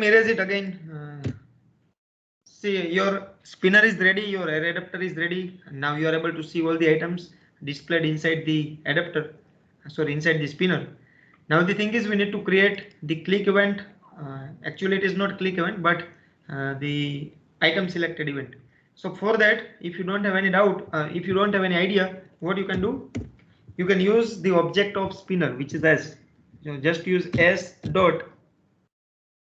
erase it again. See, your spinner is ready, your array adapter is ready. Now you are able to see all the items displayed inside the adapter, sorry, inside the spinner. Now the thing is we need to create the click event. Actually it is not click event, but the item selected event. So for that, if you don't have any doubt, if you don't have any idea, what you can do, you can use the object of spinner, which is s. Just use s dot.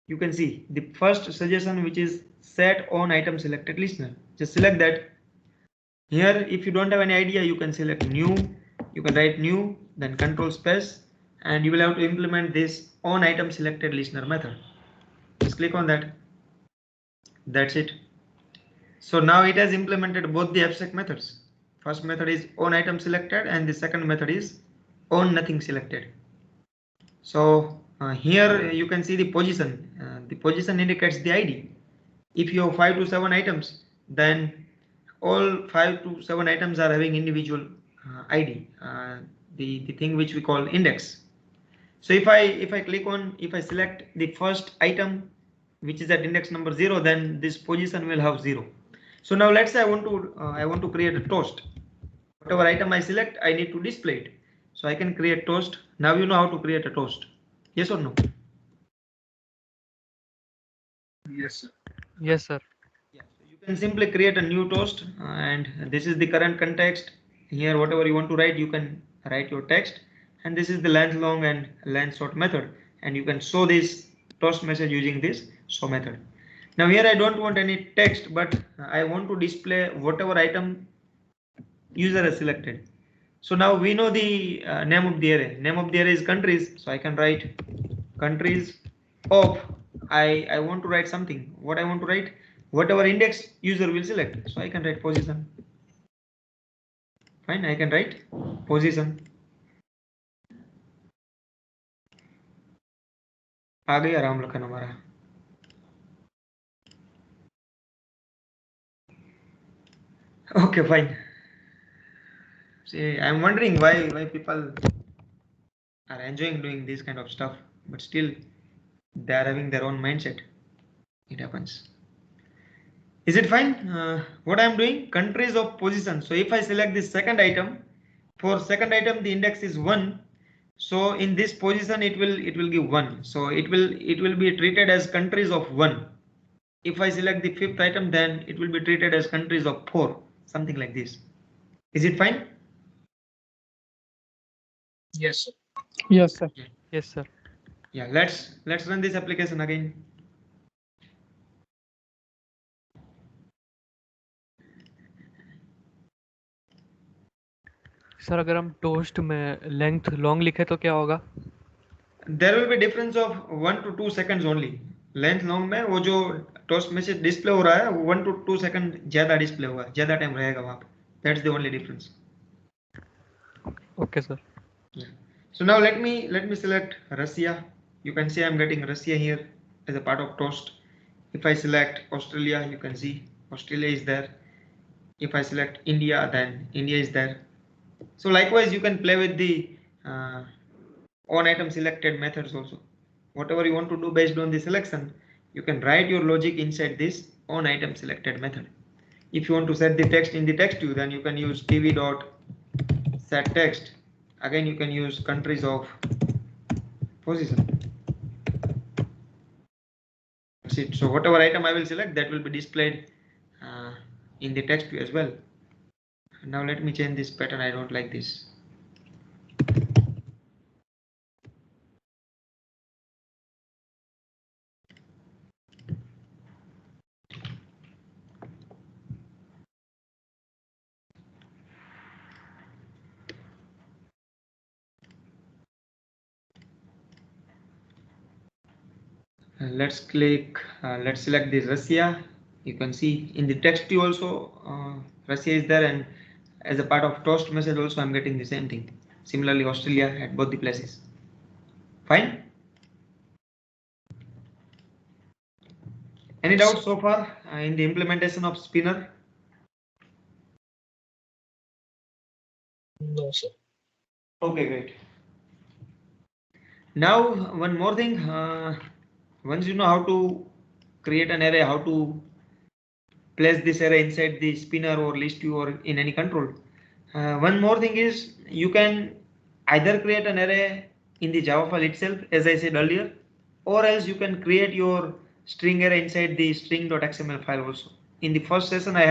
You can see the first suggestion, which is set on item selected listener. Just select that. Here, if you don't have any idea, you can select new. You can write new, then control space, and you will have to implement this on item selected listener method. Just click on that. That's it. So now it has implemented both the abstract methods. First method is on item selected, and the second method is on nothing selected. So here you can see the position. The position indicates the ID. If you have 5 to 7 items, then all 5 to 7 items are having individual ID, the thing which we call index. So if I click on, if I select the first item which is at index number 0, then this position will have 0. So now let's say I want to create a toast. Whatever item I select, I need to display it. So I can create toast. Now you know how to create a toast. Yes or no? Yes, sir. Yes, sir. Yeah, so you can simply create a new toast, and this is the current context. Here, whatever you want to write, you can write your text, and this is the length long and length short method, and you can show this toast message using this show method. Now here I don't want any text, but I want to display whatever item user has selected. So now we know the name of the array. Name of the array is countries, so I can write countries of. I want to write something. What I want to write, whatever index user will select. So I can write position. Fine, I can write position. आ गया राम लखन हमारा. Okay, fine. See, I'm wondering why people are enjoying doing this kind of stuff, but still they are having their own mindset. It happens. Is it fine? What I'm doing, countries of position. So if I select this second item, for second item the index is 1. So in this position it will give 1. So it will be treated as countries of 1. If I select the fifth item, then it will be treated as countries of 4. Something like this. Is it fine? Yes, sir. Yes, sir. Yes, sir. Yeah, let's run this application again. Sir अगर हम toast में length long लिखे तो क्या होगा? There will be difference of 1 to 2 seconds only. Length long में वो जो टोस्ट में से डिस्प्ले हो रहा है वो 1 to 2 सेकंड ज्यादा डिस्प्ले होगा, ज्यादा टाइम रहेगा वहां पे. That's the only difference. Okay, sir. Yeah. So now let me select Russia. You can see I'm getting Russia here as a part of toast. If I select Australia, you can see Australia is there. If I select India, then India is there. So likewise, you can play with the on item selected methods also. Whatever you want to do based on the selection, you can write your logic inside this on item selected method. If you want to set the text in the text view, then you can use tv dot set text. Again, you can use countries of position. That's it. So whatever item I will select, that will be displayed in the text view as well. Now let me change this pattern. I don't like this. Let's select this Russia. You can see in the text view also Russia is there, and as a part of toast message also I'm getting the same thing. Similarly, Australia at both the places. Fine. Any doubts so far in the implementation of spinner? No, sir. Okay, great. Now one more thing. Once you know how to create an array, how to place this array inside the spinner or list view or in any control. One more thing is you can either create an array in the Java file itself, as I said earlier, or else you can create your string array inside the string.xml file also. In the first session, I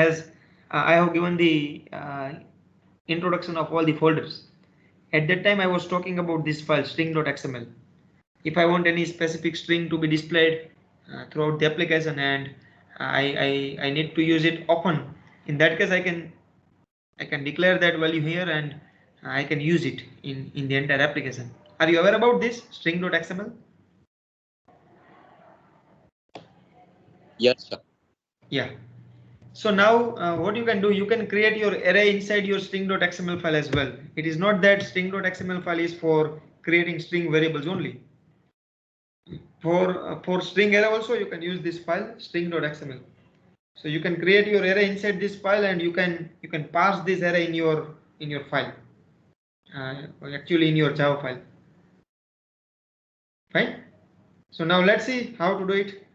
have given the introduction of all the folders. At that time, I was talking about this file string.xml. If I want any specific string to be displayed throughout the application and I need to use it often, in that case I can declare that value here and I can use it in the entire application. Are you aware about this string.xml? Yes, sir. Yeah. So now what you can do, you can create your array inside your string.xml file as well. It is not that string.xml file is for creating string variables only. For string array also you can use this file string.xml. So you can create your array inside this file and you can pass this array in your file, actually in your Java file. Fine. So now let's see how to do it.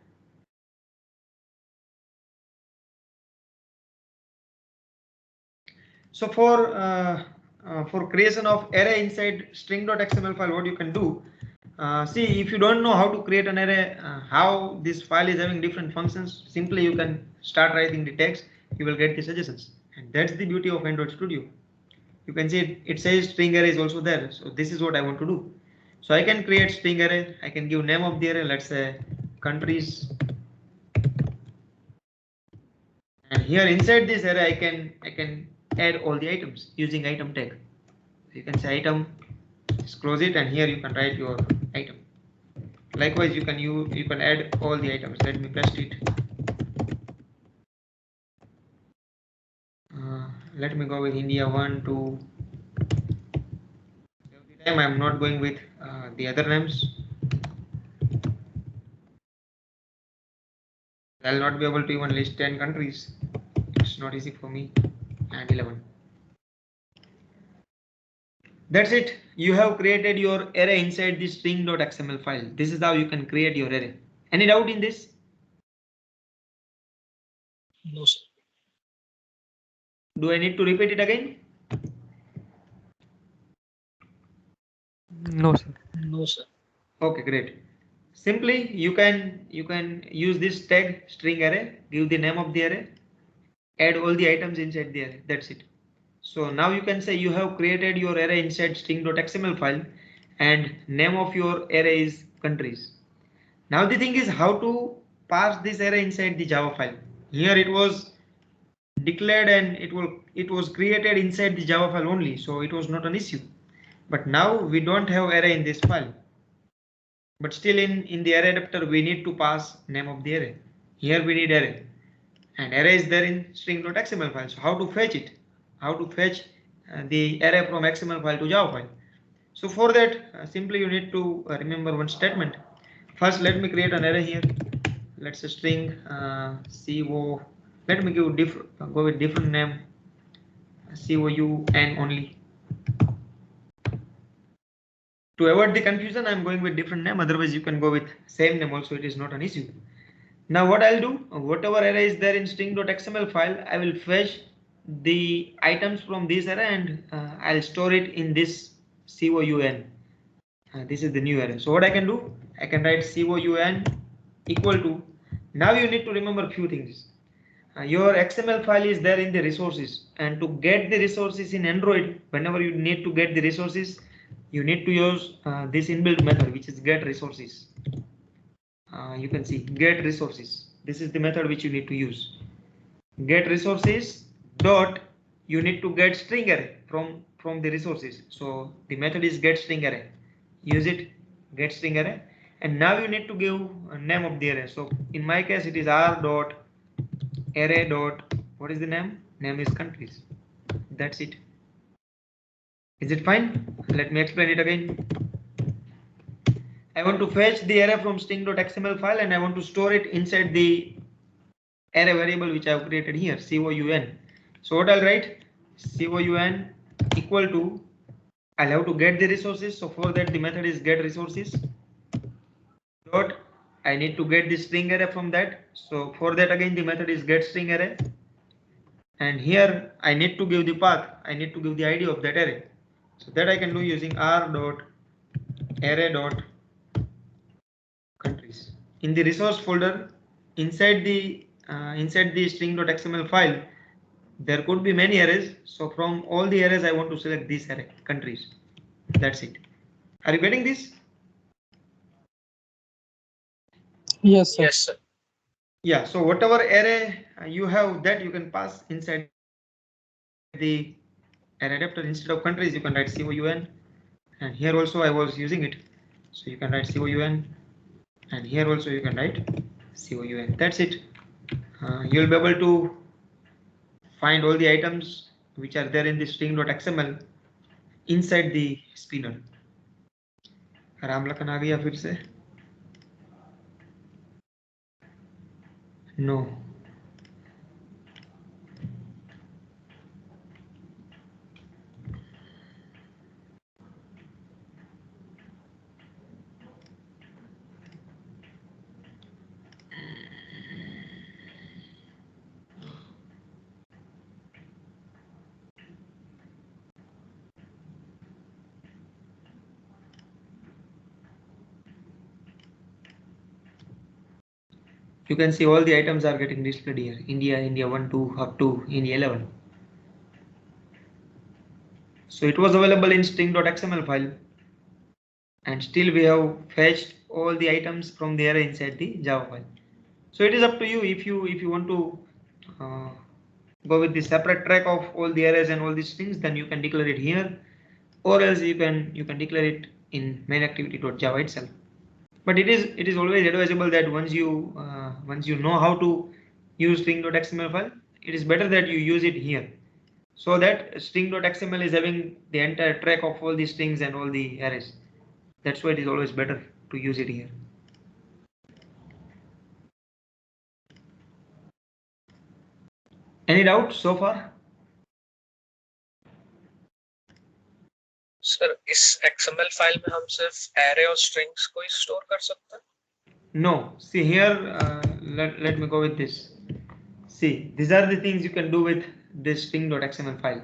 So for creation of array inside string.xml file, what you can do, see, if you don't know how to create an array, how this file is having different functions, simply you can start writing the text, you will get the suggestions. And that's the beauty of Android Studio. You can see it says string array is also there. So this is what I want to do. So I can create string array. I can give name of the array, let's say countries. And here inside this array, I can add all the items using item tag. You can say item, just close it, and here you can write your item. Likewise, you can add all the items. Let me paste it. Let me go with India 1, 2. Every time I'm not going with the other names. I'll not be able to even list 10 countries. It's not easy for me. And 11. That's it. You have created your array inside the string.xml file. This is how you can create your array. Any doubt in this? No, sir. Do I need to repeat it again? No, sir. No, sir. Okay, great. Simply you can use this tag string array, give the name of the array, add all the items inside the array. That's it. So now you can say you have created your array inside string.xml file and name of your array is countries. Now the thing is how to pass this array inside the Java file. Here it was declared and it was created inside the Java file only, so it was not an issue. But now we don't have array in this file. But still in the array adapter we need to pass name of the array. Here we need array. And array is there in string.xml file. So how to fetch it? How to fetch the array from XML file to Java file? So for that, simply you need to remember one statement. First, let me create an array here. Let's say string co. Let me give go with different name. COUN only. To avoid the confusion, I'm going with different name. Otherwise, you can go with same name also. It is not an issue. Now what I'll do, whatever array is there in string.xml file, I will fetch the items from this array and I'll store it in this COUN. This is the new array. So what I can do, I can write COUN equal to. Now you need to remember a few things. Your XML file is there in the resources, and to get the resources in Android, whenever you need to get the resources, you need to use this inbuilt method, which is get resources. You can see get resources. This is the method which you need to use. Get resources dot you need to get string array from the resources. So the method is get string array. Use it, get string array, and now you need to give a name of the array. So in my case it is r dot array dot what is the name? Name is countries. That's it. Is it fine? Let me explain it again. I want to fetch the array from string.xml file and I want to store it inside the array variable which I have created here, COUN. So what I'll write, COUN equal to, I'll have to get the resources. So for that the method is get resources dot I need to get the string array from that. So for that again the method is get string array. And here I need to give the path. I need to give the ID of that array. So that I can do using r dot array dot countries. In the resource folder inside the string.xml file, there could be many arrays. So from all the arrays I want to select this array countries. That's it. Are you getting this? Yes, sir. Yes, sir. Yeah, so whatever array you have, that you can pass inside the array adapter. Instead of countries you can write COUN, and here also I was using it, so you can write COUN, and here also you can write COUN. That's it. You'll be able to find all the items which are there in the string.xml inside the spinner. Ramlakhan आ गया फिर से? No. You can see all the items are getting displayed here. India, India 1, 2, up to India 11. So it was available in string.xml file, and still we have fetched all the items from the array inside the Java file. So it is up to you if you want to go with the separate track of all the arrays and all these things, then you can declare it here, or else you can declare it in main activity.java itself. But it is always advisable that once you know how to use string.xml file, it is better that you use it here, so that string.xml is having the entire track of all the strings and all the arrays. That's why it is always better to use it here. Any doubt so far? Sir इस XML file में हम सिर्फ array और strings को ही store कर सकते हैं? No. See here, let me go with this. See, these are the things you can do with this string.xml file.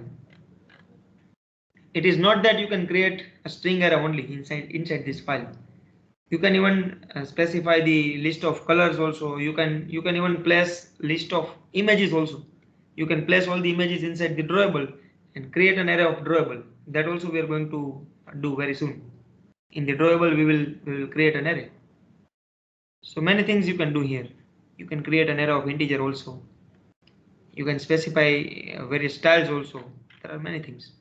It is not that you can create a string array only inside this file. You can even specify the list of colors also. You can even place list of images also. You can place all the images inside the drawable and create an array of drawable. That also we are going to do very soon. In the drawable we will create an array. So many things you can do here. You can create an array of integer also. You can specify various styles also. There are many things.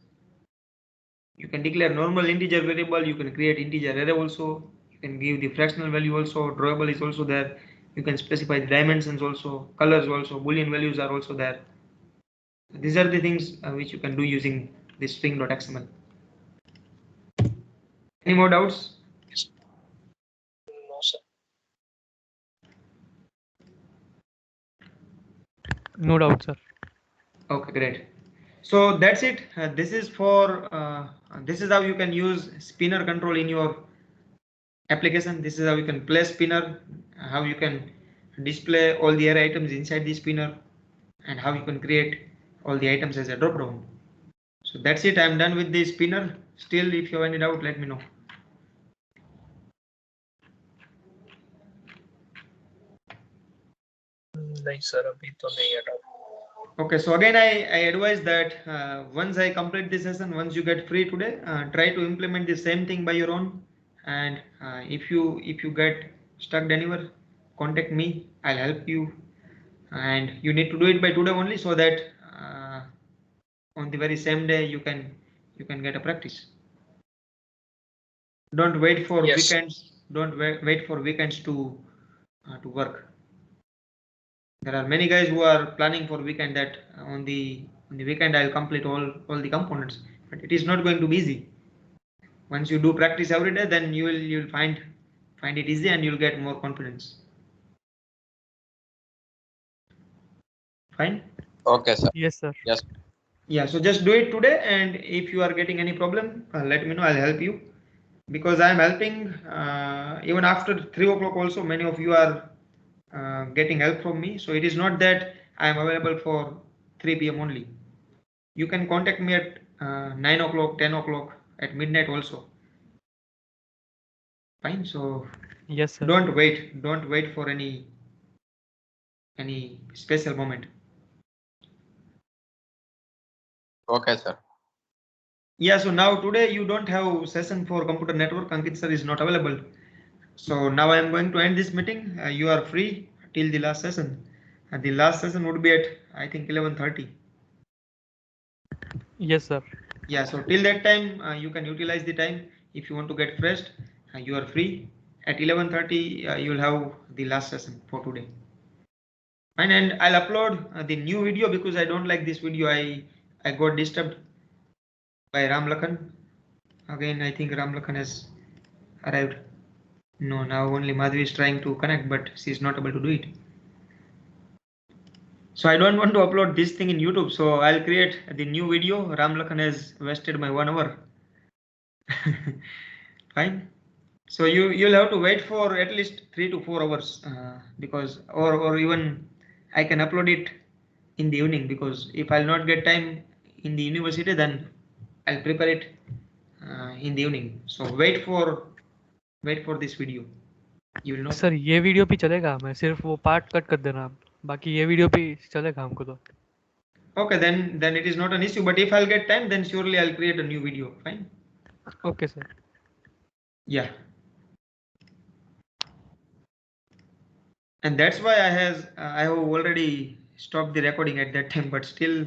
You can declare normal integer variable. You can create integer array also. You can give the fractional value also. Drawable is also there. You can specify the dimensions also, colors also, boolean values are also there. These are the things which you can do using this string.xml. Any more doubts? No, sir. No doubt, sir. Okay, great. So that's it. This is how you can use spinner control in your application. This is how you can play spinner, how you can display all the array items inside the spinner, and how you can create all the items as a drop down. So that's it. I'm done with the spinner. Still, if you have any doubt, let me know. नहीं sir अभी तो नहीं है doubt. Okay, so again I advise that once I complete this session, once you get free today, try to implement the same thing by your own. And if you get stuck anywhere, contact me. I'll help you. And you need to do it by today only, so that on the very same day you can get a practice. Don't wait for weekends. Don't wait for weekends to work. There are many guys who are planning for weekend that on the weekend I'll complete all the components, but it is not going to be easy. Once you do practice every day, then you'll find it easy and you'll get more confidence. Fine? Okay, sir. Yes, sir. Yes. Yeah, so just do it today, and if you are getting any problem, let me know. I'll help you. because I am helping even after 3 o'clock also many of you are getting help from me. So it is not that I am available for 3 p.m. only. You can contact me at 9 o'clock, 10 o'clock, at midnight also. Fine. So Yes, sir. don't wait for any special moment. Okay, sir. Yeah, so now today you don't have session for computer network. Ankit sir is not available. So now I am going to end this meeting. You are free till the last session. And the last session would be at I think 11:30. Yes, sir. Yeah, so till that time you can utilize the time. If you want to get fresh, you are free. At 11:30 you will have the last session for today. Fine, and I'll upload the new video because I don't like this video. I got disturbed by Ram Lakhan. Again, I think Ram Lakhan has arrived. No, now only Madhvi is trying to connect, but she is not able to do it. So I don't want to upload this thing in YouTube. So I'll create the new video. Ram Lakhan has wasted my 1 hour. Fine. So you'll have to wait for at least 3 to 4 hours because or even I can upload it in the evening, because if I'll not get time in the university, then I'll prepare it in the evening. So wait for this video. You will know. Sir ये video भी चलेगा, मैं सिर्फ वो part cut कर देना आप, बाकी ये वीडियो भी चलेगा हमको तो. Okay, then it is not an issue. But if I'll get time, then surely I'll create a new video. Fine. Okay, sir. Yeah. And that's why I have already stopped the recording at that time, but still